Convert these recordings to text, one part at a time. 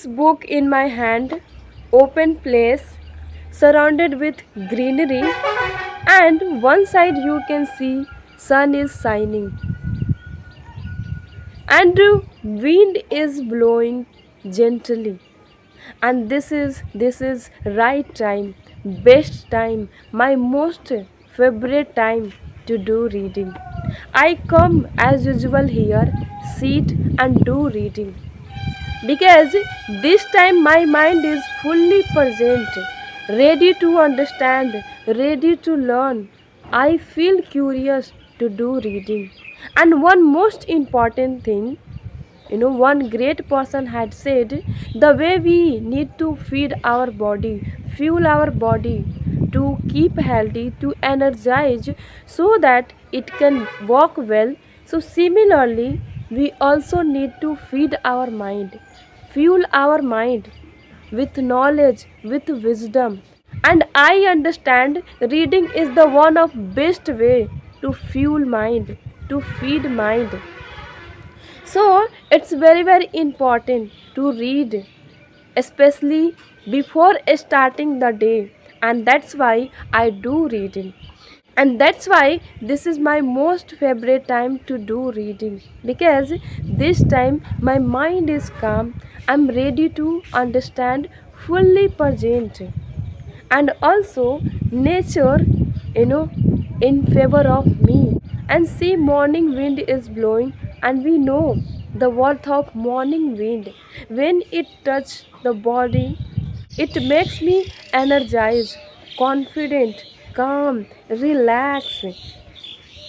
this book in my hand, open place, surrounded with greenery, and one side you can see sun is shining and wind is blowing gently, and this is right time, best time, my most favorite time to do reading. I come as usual here, sit and do reading because this time my mind is fully present, ready to understand, ready to learn. I feel curious to do reading. And one most important thing, one great person had said, the way we need to feed our body, fuel our body to keep healthy, to energize so that it can work well, so similarly we also need to feed our mind, fuel our mind with knowledge, with wisdom. And I understand reading is the one of best way to fuel mind, to feed mind. So it's very very important to read, especially before starting the day, and that's why I do reading. And that's why this is my most favorite time to do reading, because this time my mind is calm, I'm ready to understand, fully present. And also nature, you know in favor of me. And see, morning wind is blowing, and we know the worth of morning wind. When it touches the body, it makes me energized, confident, calm, relaxed.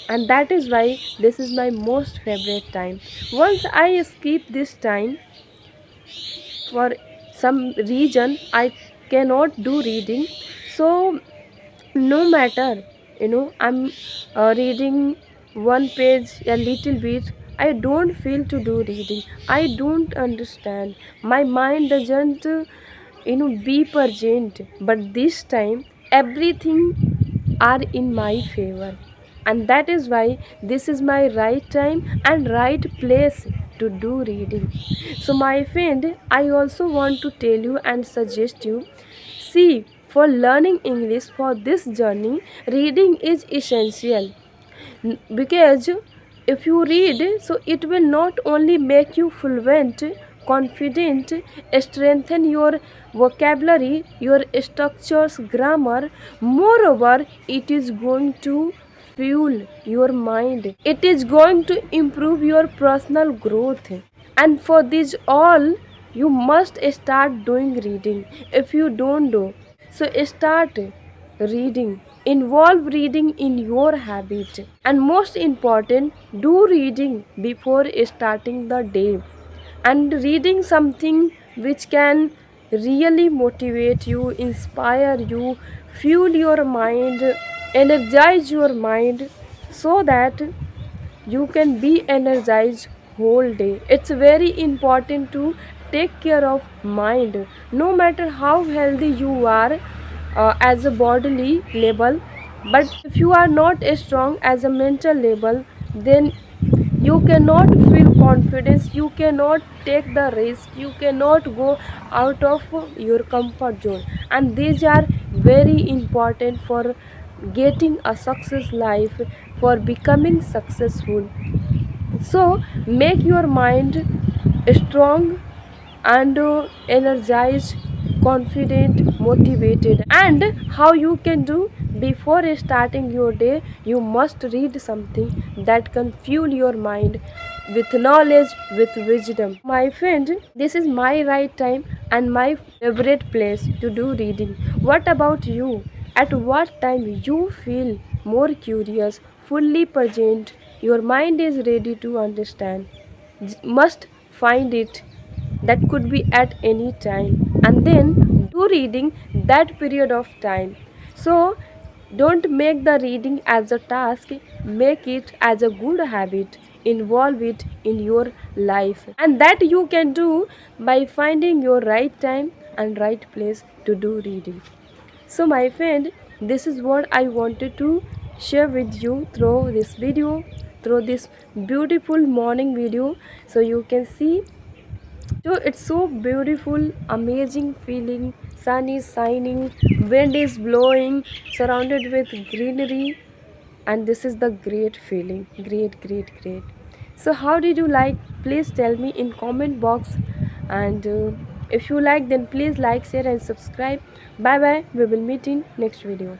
And that is why this is my most favorite time. Once I skip this time for some reason, I cannot do reading. So no matter, I'm reading one page a little bit, I don't feel to do reading, I don't understand, my mind doesn't be present. But this time everything are in my favor, and that is why this is my right time and right place to do reading. So my friend, I also want to tell you and suggest you, see, for learning English, for this journey, reading is essential. Because if you read, so it will not only make you fluent, confident, strengthen your vocabulary, your structures, grammar. Moreover, it is going to fuel your mind, it is going to improve your personal growth. And for this all, you must start doing reading. If you don't do, so start reading, involve reading in your habit. And most important, do reading before starting the day, and reading something which can really motivate you, inspire you, fuel your mind, energize your mind, so that you can be energized whole day. It's very important to take care of mind, no matter how healthy you are as a bodily level. But if you are not strong as a mental level, then you cannot feel confidence, you cannot take the risk, you cannot go out of your comfort zone. And these are very important for getting a success life, for becoming successful. So make your mind strong and energized, confident, motivated. And how you can do, before starting your day, you must read something that can fuel your mind with knowledge, with wisdom. My friend, this is my right time and my favorite place to do reading. What about you? At what time you feel more curious, fully present, your mind is ready to understand? Must find it, that could be at any time, and then do reading that period of time. So don't make the reading as a task, make it as a good habit, involve it in your life. And that you can do by finding your right time and right place to do reading. So my friend, this is what I wanted to share with you through this video, through this beautiful morning video. So you can see So it's so beautiful, amazing feeling. Sun is shining, wind is blowing, surrounded with greenery, and this is the great feeling. Great, great, great. So how did you like? Please tell me in comment box. And if you like, then please like, share, and subscribe. Bye bye. We will meet in next video.